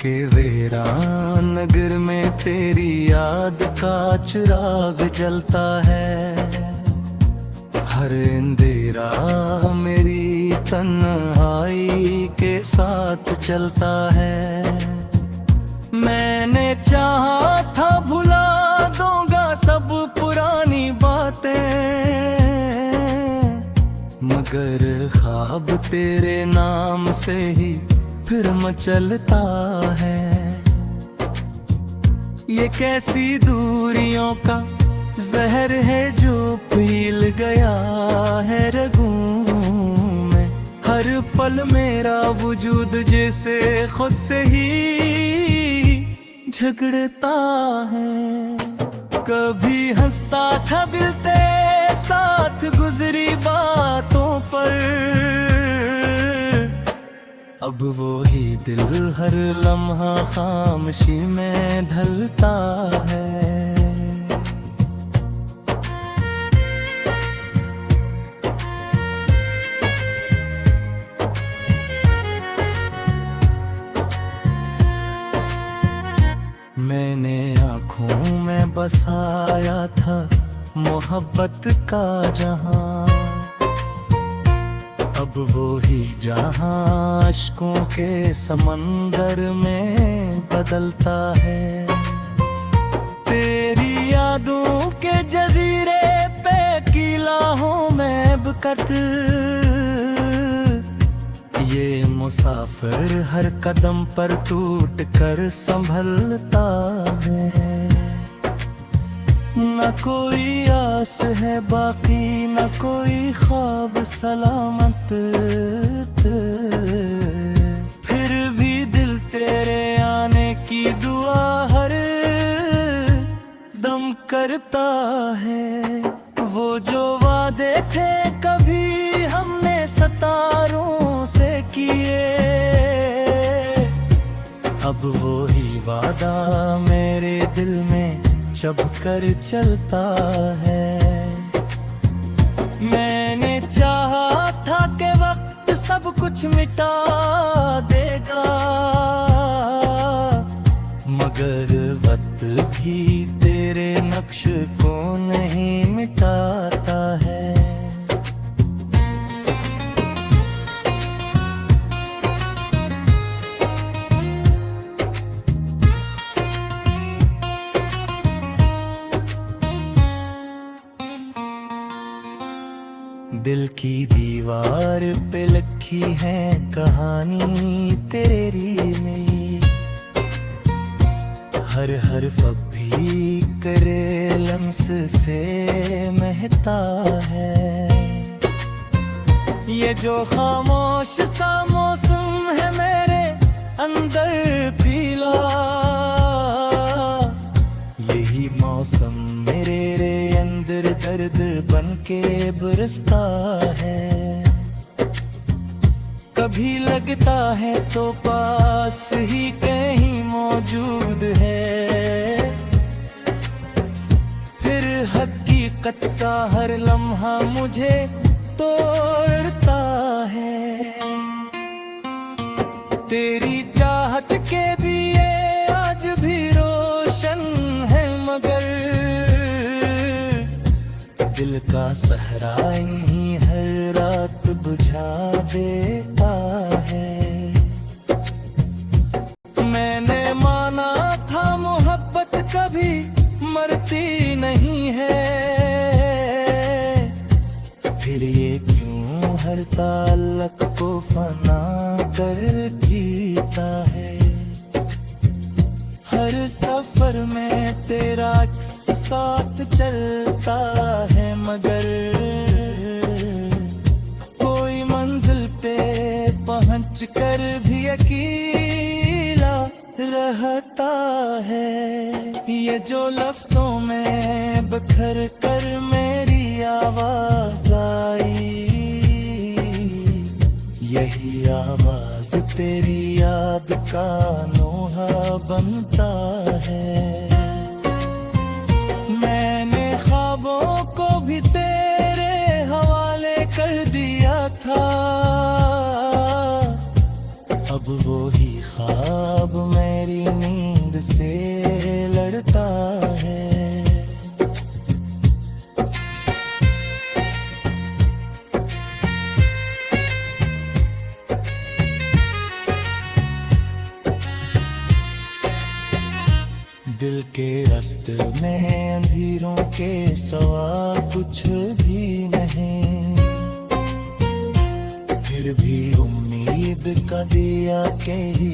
के वीरान नगर में तेरी याद का चिराग जलता है। हर अंधेरा मेरी तन्हाई के साथ चलता है। मैंने चाहा था भुला दूंगा सब पुरानी बातें, मगर ख्वाब तेरे नाम से ही फिर मचलता है। ये कैसी दूरियों का जहर है जो पील गया है रगों में। हर पल मेरा वजूद जैसे खुद से ही झगड़ता है। कभी हंसता था दिल तेरे साथ गुजरी बातों पर, अब वो ही दिल हर लम्हा खामोशी में ढलता है। मैंने आँखों में बसाया था मोहब्बत का जहां, अब वो ही जहां अश्कों के समंदर में बदलता है। तेरी यादों के जजीरे पे कीला हूँ मैं बकत, ये मुसाफिर हर कदम पर टूट कर संभलता है। न कोई आस है बाकी न कोई ख्वाब सलामत, फिर भी दिल तेरे आने की दुआ हर दम करता है। वो जो वादे थे कभी हमने सितारों से किए, अब वो ही वादा मेरे दिल में जब कर चलता है। मैंने चाहा था कि वक्त सब कुछ मिटा देगा, मगर वक्त भी तेरे नक्श को नहीं मिटाता है। दिल की दीवार पे लिखी है कहानी तेरी मेरी, हर हर्फ भी करे लम्स से महता है। ये जो खामोश सा मौसम है मेरे अंदर पीला, यही मौसम मेरे अंदर दर्द बन के बरसता है। कभी लगता है तो पास ही कहीं मौजूद है, फिर हकीकत का हर लम्हा मुझे तोड़ता है। तेरी चाहत के भी ये आज भी रोशन है, मगर दिल का सहरा ही हर रात बुझा देता है। मैंने माना था मोहब्बत कभी मरती नहीं है, फिर ये क्यों हर ताल्लुक को फना कर जीता है। हर सफर में तेरा अक्स साथ चलता है, मगर कोई मंजिल पे पहुंच कर भी अकेला रहता है। ये जो लफ्जों में बखर कर मेरी आवाज आई, यही आवाज तेरी याद का नोहा बनता है। मैंने ख्वाबों को भी तेरे हवाले कर दिया था, अब वो ही ख्वाब में नींद से लड़ता है। दिल के रास्ते में अंधेरों के सवा कुछ भी नहीं, फिर भी उम्मीद का दिया के ही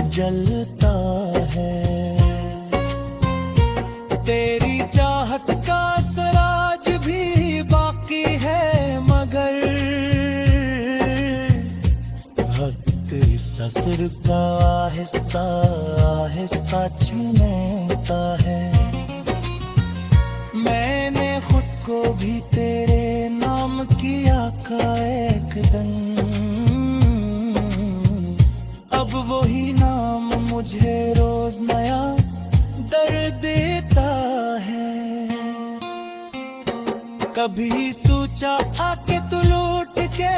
जलता है। तेरी चाहत का सराज भी बाकी है, मगर वक्त इस असर का आहिस्ता आहिस्ता छीनता है। मैंने खुद को भी तेरे नाम किया का एक दिन, अब वही नाम मुझे रोज नया दर्द देता है। कभी सोचा आके तू लौट के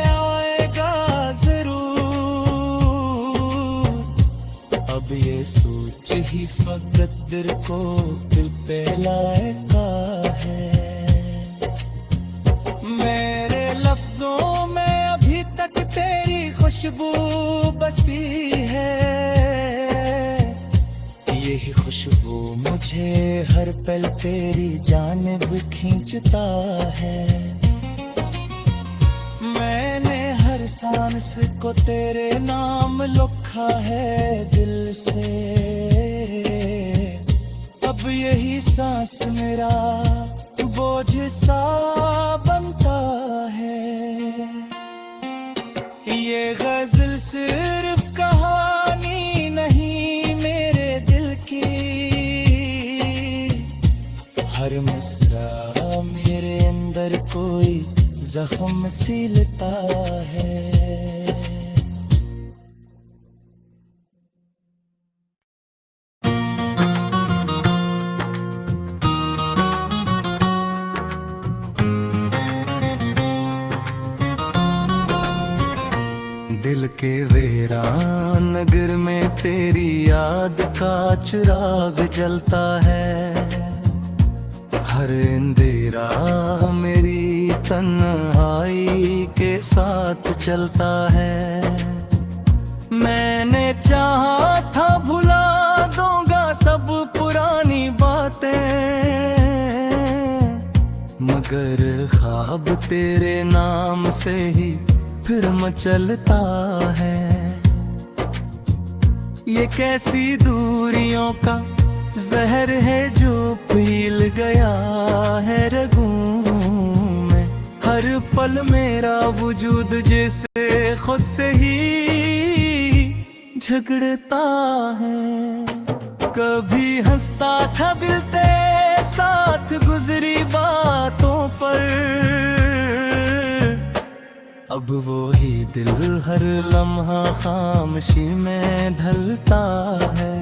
आएगा जरूर, अब ये सोच ही फकत दिल को दिल पे लाएगा है। मेरे लफ्जों में अभी तक तेरी खुशबू बसी है, यही खुशबू मुझे हर पल तेरी जानिब खींचता है। मैंने हर सांस को तेरे नाम लिखा है दिल से, अब यही सांस मेरा बोझ सा बनता है। ये गजल सिर्फ कहानी नहीं मेरे दिल की, हर मिसरा मेरे अंदर कोई जख्म सीलता है। दिल के वीरान नगर में तेरी याद का चिराग जलता है, हर अंधेरा मेरी तन्हाई के साथ चलता है। मैंने चाहा था भुला दूंगा सब पुरानी बातें, मगर ख्वाब तेरे नाम से ही फिर मचलता है। ये कैसी दूरियों का जहर है जो पील गया है रगों में, हर पल मेरा वजूद जैसे खुद से ही झगड़ता है। कभी हंसता था दिल तेरे साथ गुजरी बातों पर, अब वो ही दिल हर लम्हा खामोशी में ढलता है।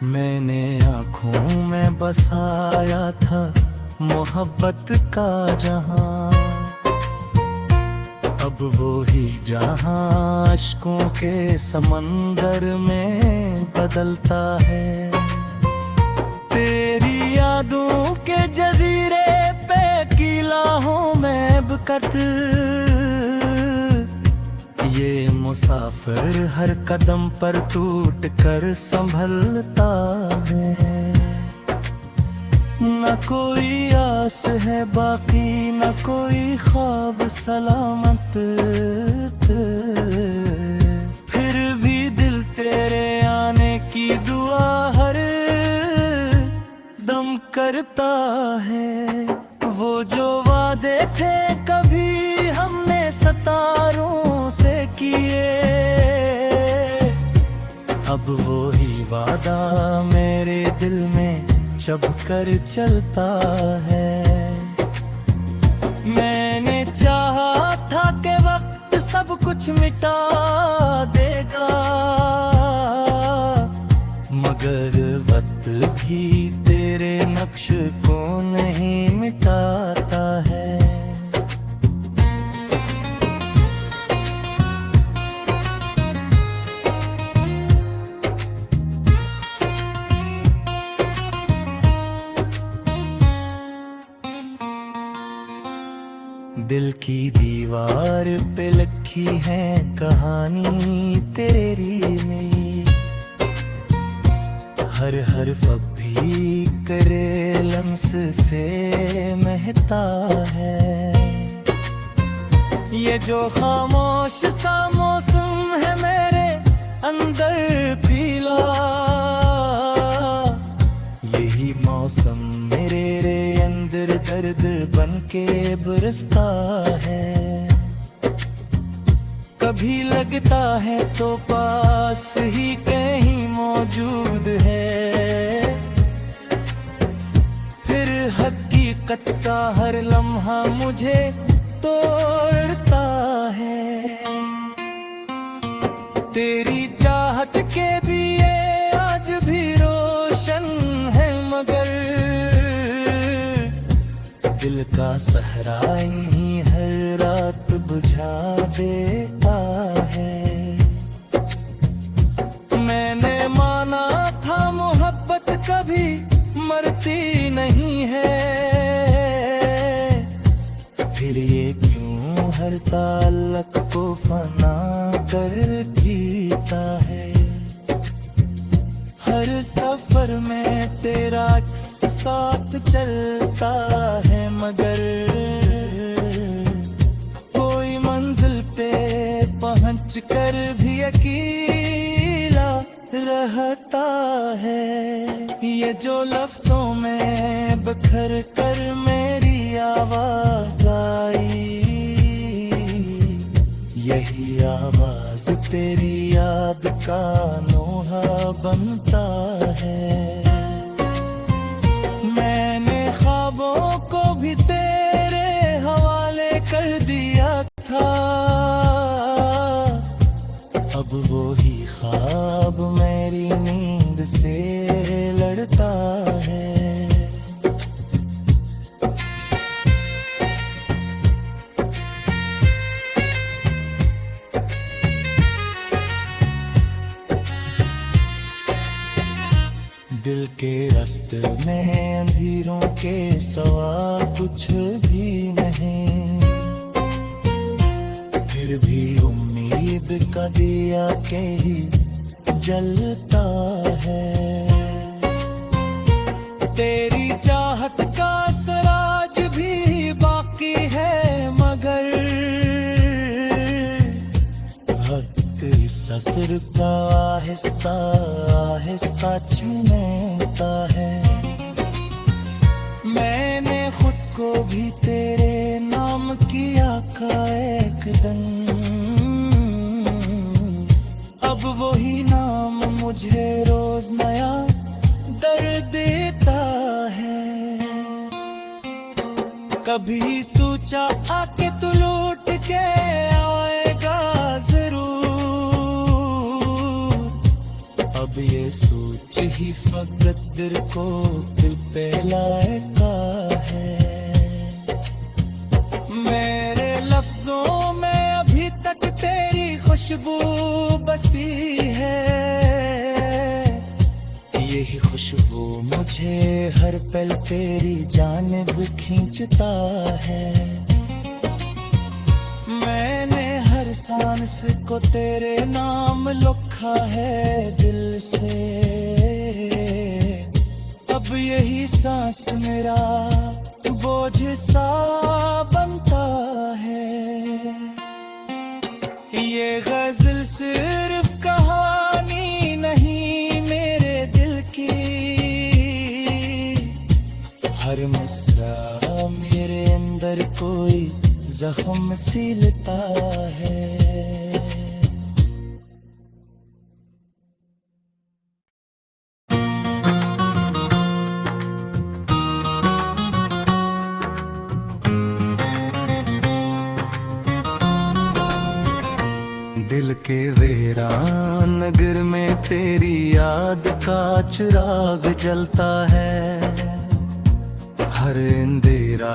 मैंने आँखों में बसाया था मोहब्बत का जहां, अब वो ही जहां अश्कों के समंदर में बदलता है। तेरी यादों के जजीरे पे कीला हूँ मैं बकत, ये मुसाफिर हर कदम पर टूट कर संभलता है। न कोई आस है बाकी न कोई ख्वाब सलामत, फिर भी दिल तेरे आने की दुआ हर दम करता है। वो जो वादे थे कभी हमने सितारों से किए, अब वो ही वादा मेरे दिल में जब कर चलता है। मैंने चाहा था कि वक्त सब कुछ मिटा देगा, मगर वक्त भी दिल की दीवार पे लिखी है कहानी तेरी मेरी, हर हर्फ अब भी करे लम्स से महता है। ये जो खामोश सा मौसम है मेरे अंदर पीला, यही मौसम मेरे अंदर दर्द बन के बरसता है। कभी लगता है तो पास ही कहीं मौजूद है, फिर हकीकत का हर लम्हा मुझे तोड़ता है। तेरी चाहत के भी ये आज भी रोशन है, मगर दिल का सहरा ही हर रात बुझा देता है। मैंने माना था मोहब्बत कभी मरती नहीं है, फिर ये क्यों हर ताल्लुक को फना कर जीता है। हर सफर में तेरा अक्स साथ चलता है, मगर कोई मंजिल पे पहुंच कर भी अकेला रहता है। ये जो लफ्जों में बखर कर मेरी आवाज आई, यही आवाज तेरी याद का नोहा बनता है। मैंने ख्वाबों को भी तेरे हवाले कर दिया था, अब वो ही ख्वाब मेरी नींद से लड़ता है। दिल के रास्ते में अंधेरों के सवा कुछ भी नहीं, फिर भी उम्मीद का दिया के ही जलता है। तेरी चाहत का सराज भी बाकी है, मगर इस असर का आहिस्ता आहिस्ता छीनता है। मैंने खुद को भी तेरे नाम किया का एक दिन, अब वही नाम मुझे रोज नया दर्द देता है। कभी सोचा आके तू लौट के आएगा जरूर, अब ये सोच ही फकत दिल को दिल पे लाएगा है। मेरे लफ्जों में अभी तक तेरी खुशबू बसी है, यही खुशबू मुझे हर पल तेरी जानिब खींचता है। मैंने हर सांस को तेरे नाम लिखा है दिल से, अब यही सांस मेरा बोझ सा बनता है। ये गजल सिर्फ कहानी नहीं मेरे दिल की, हर मिसरा मेरे अंदर कोई जख्म सीलता है। दिल के वीरान नगर में तेरी याद का चिराग जलता है, हर अंधेरा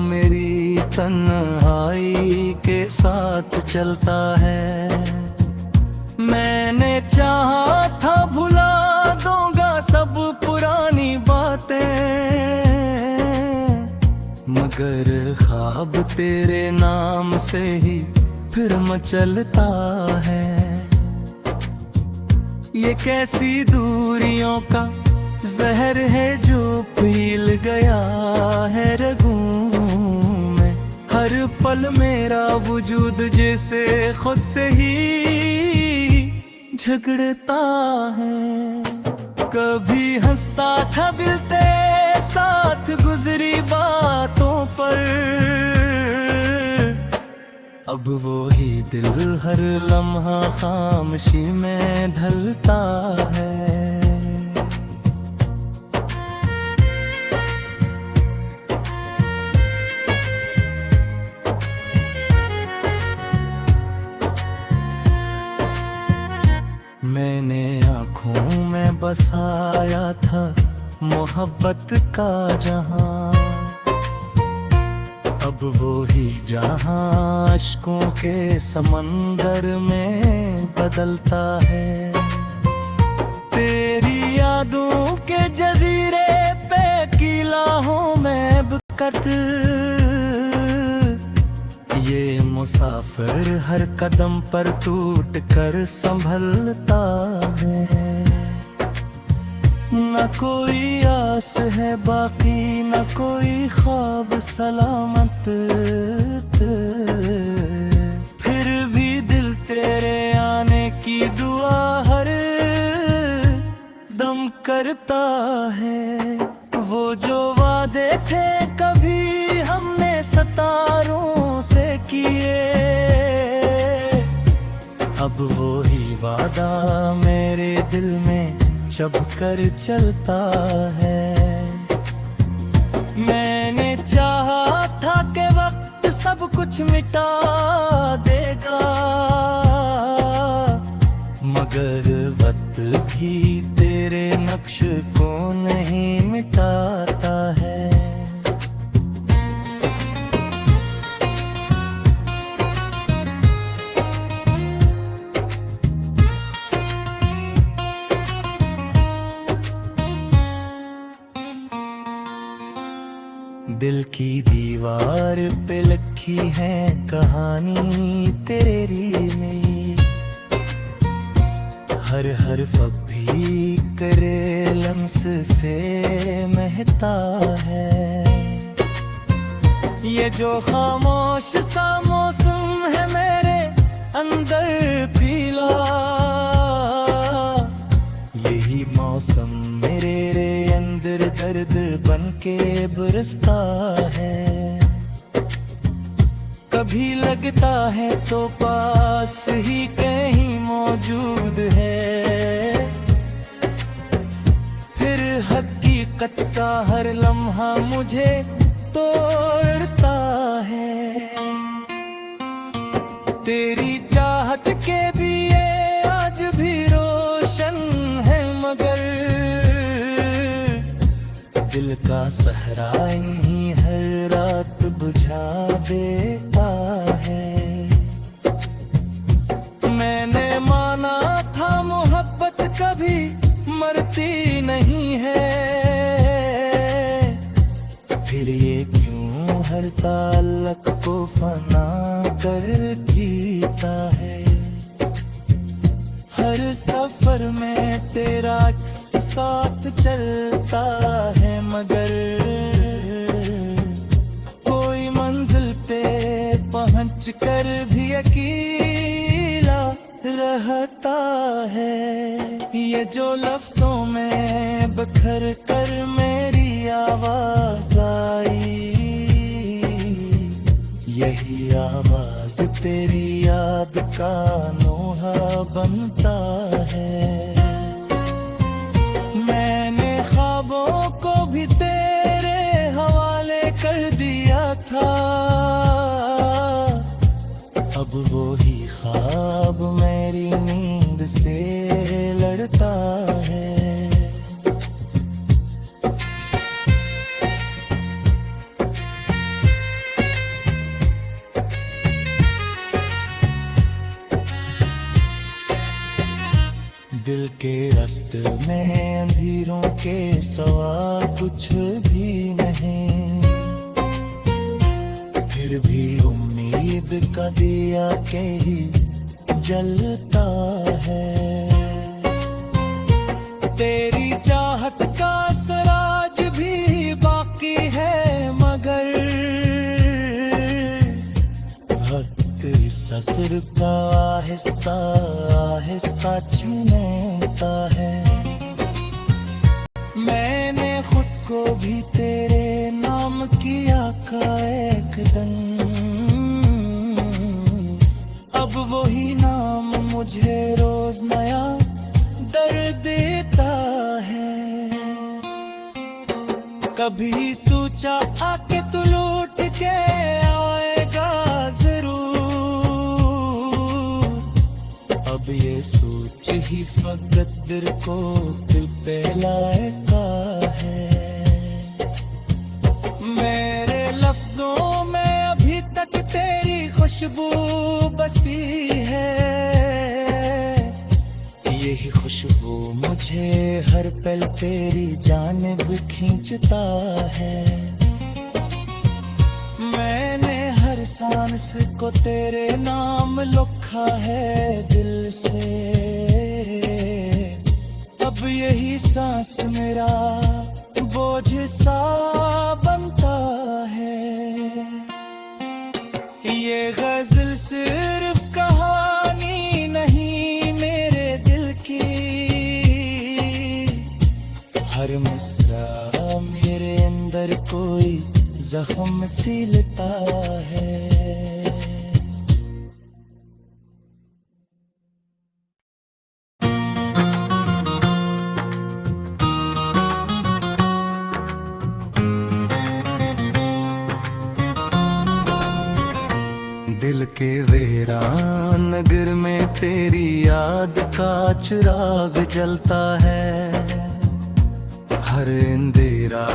मेरी तन्हाई के साथ चलता है। मैंने चाहा था भुला दूंगा सब पुरानी बातें, मगर ख्वाब तेरे नाम से ही फिर मचलता है। ये कैसी दूरियों का जहर है जो पील गया है रगों में। हर पल मेरा वजूद जैसे खुद से ही झगड़ता है। कभी हंसता था दिल तेरे साथ गुजरी बातों पर, अब वो ही दिल हर लम्हा खामोशी में ढलता है। मैंने आँखों में बसाया था मोहब्बत का जहां, अब वो ही जहां अश्कों के समंदर में बदलता है। तेरी यादों के जजीरे पे कीला हूँ मैं बुकत, ये मुसाफिर हर कदम पर टूट कर संभलता है। न कोई आस है बाकी न कोई ख्वाब सलामत, फिर भी दिल तेरे आने की दुआ हर दम करता है। वो जो वादे थे कभी हमने सितारों से किए, अब वो ही वादा मेरे दिल में जब कर चलता है। मैंने चाहा था कि वक्त सब कुछ मिटा देगा, मगर वक्त भी तेरे नक्श को नहीं मिटाता है। दिल की दीवार पे लिखी है कहानी तेरी मेरी, हर हर्फ भी करे लम्स से महता है। ये जो खामोश सा मौसम है मेरे अंदर पीला, यही मौसम मेरे अंदर दर्द बन के बरसता है। कभी लगता है तो पास ही कहीं मौजूद है, फिर हकीकत का हर लम्हा मुझे तोड़ता है। तेरी चाहत के भी ये आज भी रोशन है, मगर दिल का सहरा ही हर रात बुझा देता है। मैंने माना था मोहब्बत कभी मरती नहीं है, फिर ये क्यों हर ताल्लुक को फना कर जीता है। हर सफर में तेरा अक्स साथ चलता है, मगर कोई मंजिल पे पहुंच कर भी अकेला रहता है। ये जो लफ्जों में बखर कर मेरी आवाज आई, यही आवाज तेरी याद का नोहा बनता है। मैंने ख्वाबों को भी तेरे हवाले कर दिया था, अब वो ही ख्वाब मेरी नींद से लड़ता है। दिल के रास्ते में अंधेरों के सवा कुछ भी नहीं, फिर भी उम्मीद का दिया के ही जलता है। तेरी चाहत का सराज भी बाकी है, मगर वक्त इस असर का आहिस्ता आहिस्ता छीनता है। मैंने खुद को भी तेरे नाम किया का एक दिन, अब वही नाम मुझे रोज नया दर्द देता है। कभी सोचा आके तू लौट के आएगा जरूर, अब ये सोच ही फकत दिल को दिल पे लाएगा है। मेरे लफ्जों में अभी तक तेरी खुशबू बसी है, यही खुशबू मुझे हर पल तेरी जानिब खींचता है। मैंने हर सांस को तेरे नाम लिखा है दिल से, अब यही सांस मेरा बोझ सा बनता है। ये गजल सिर्फ कहानी नहीं मेरे दिल की, हर मिसरा मेरे अंदर कोई जख्म सीलता है। दिल के वीरान नगर में तेरी याद का चिराग जलता है, हर अंधेरा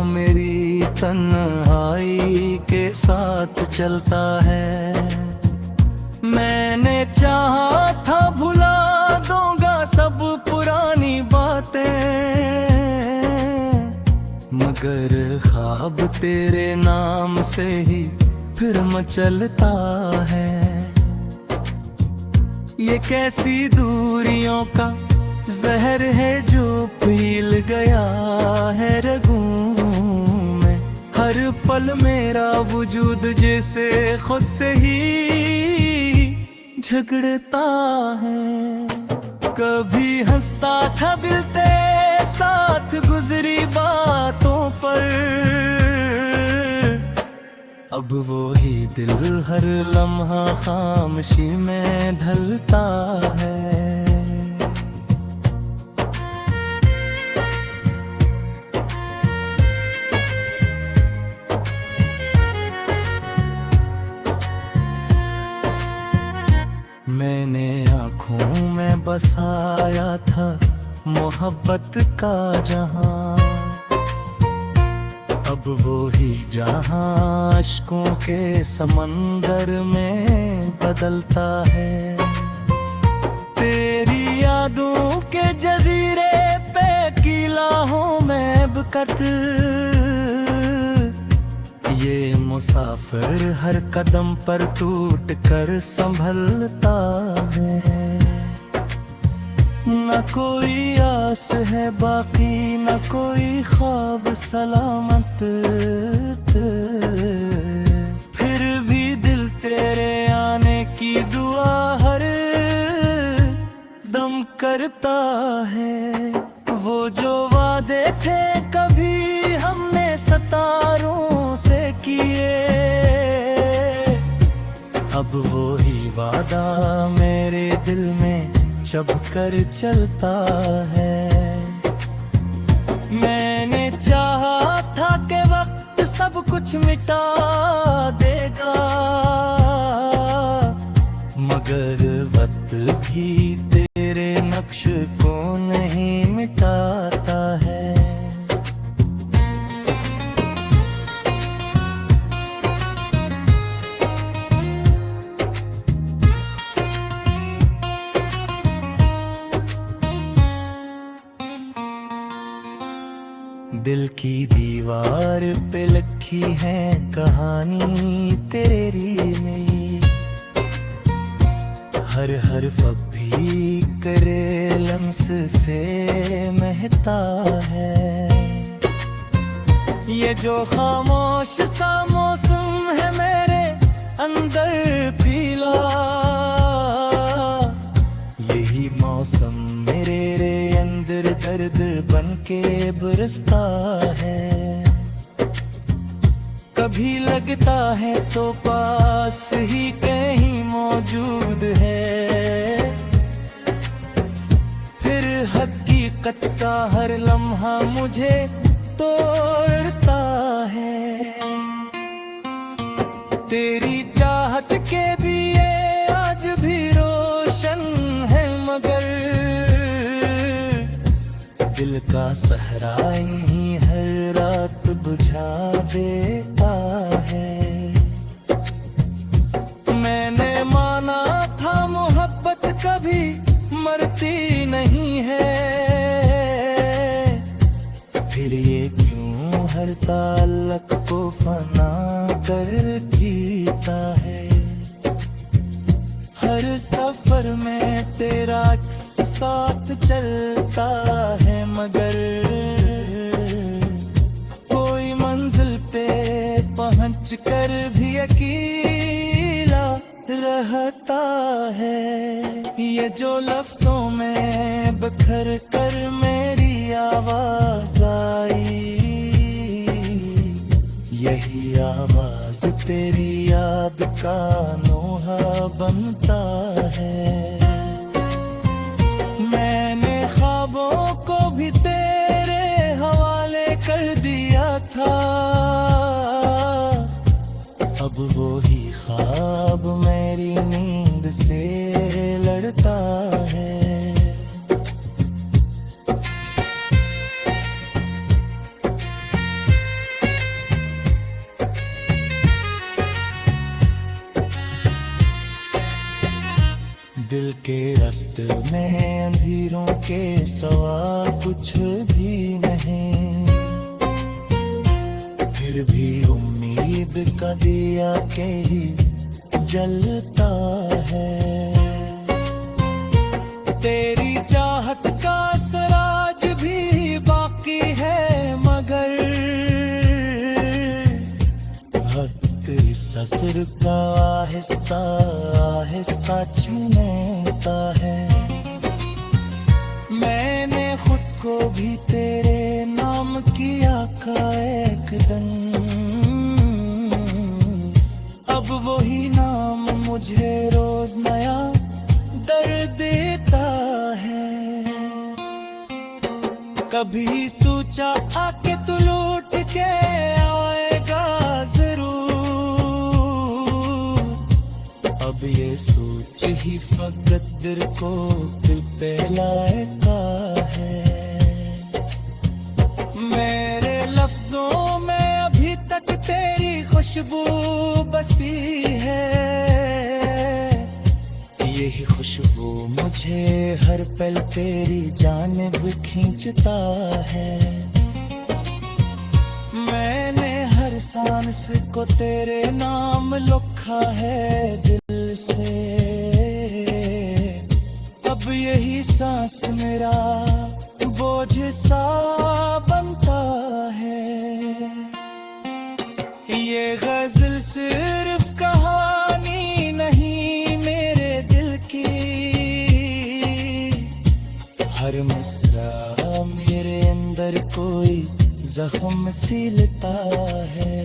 मेरी तन्हाई के साथ चलता है। मैंने चाहा था भुला दूंगा सब पुरानी बातें, मगर ख्वाब तेरे नाम से ही फिर मचलता है। ये कैसी दूरियों का जहर है जो पील गया है रगों में, हर पल मेरा वजूद जैसे खुद से ही झगड़ता है। कभी हंसता था दिल तेरे साथ गुजरी बातों पर, अब वो ही दिल हर लम्हा खामोशी में ढलता है। मैंने आँखों में बसाया था मोहब्बत का जहां, अब वो ही जहां अश्कों के समंदर में बदलता है। तेरी यादों के जजीरे पे कीला हूँ मैं बकत, ये मुसाफिर हर कदम पर टूट कर संभलता है। न कोई आस है बाकी न कोई ख्वाब सलामत, फिर भी दिल तेरे आने की दुआ हर दम करता है। वो जो वादे थे कभी हमने सितारों से किए, अब वो ही वादा मेरे दिल में जब कर चलता है। मैंने चाहा था कि वक्त सब कुछ मिटा देगा, मगर वक्त भी तेरे नक्श को नहीं मिटाता है। दिल की दीवार पे लिखी है कहानी तेरी मेरी, हर हर्फ अब भी करे लम्स से महता है। ये जो खामोश सा मौसम है मेरे अंदर पीला, यही मौसम मेरे अंदर दर्द बन के बरसता है। कभी लगता है तो पास ही कहीं मौजूद है, फिर हकीकत का हर लम्हा मुझे तोड़ता है। तेरी चाहत के भी ये आज भी रोशन है, मगर दिल का सहरा ही हर रात बुझा देता है। मैंने माना था मोहब्बत कभी मरती नहीं है, फिर ये क्यों हर ताल्लुक को फना कर जीता है। हर सफर में तेरा अक्स साथ चलता है, मगर कोई मंजिल पे पहुंच कर भी अकेला रहता है। ये जो लफ्जों में बखर कर मेरी आवाज आई, यही आवाज तेरी याद का नोहा बनता है। मैंने ख्वाबों को भी तेरे हवाले कर दिया था, अब वो ही ख्वाब मेरी नींद से लड़ता है। दिल के रास्ते में अंधेरों के सवा कुछ भी नहीं, फिर भी उम्मीद का दिया के ही जलता है। तेरी चाहत का सराज भी बाकी है, मगर इस असर का आहिस्ता आहिस्ता छीनता है। मैंने खुद को भी तेरे नाम किया का एक दिन, अब वही नाम मुझे रोज नया दर्द देता है। कभी सोचा आके तू लौट के आएगा जरूर, अब ये सोच ही फकत दिल को दिल पे लाएगा है। मेरे लफ्जों में अभी तक तेरी खुशबू बसी है, यही खुशबू मुझे हर पल तेरी जानिब खींचता है। मैंने हर सांस को तेरे नाम लिखा है दिल से, अब यही सांस मेरा बोझ सा बनता है। ये गजल सिर्फ कहानी नहीं मेरे दिल की, हर मिसरा मेरे अंदर कोई जख्म सिलता है।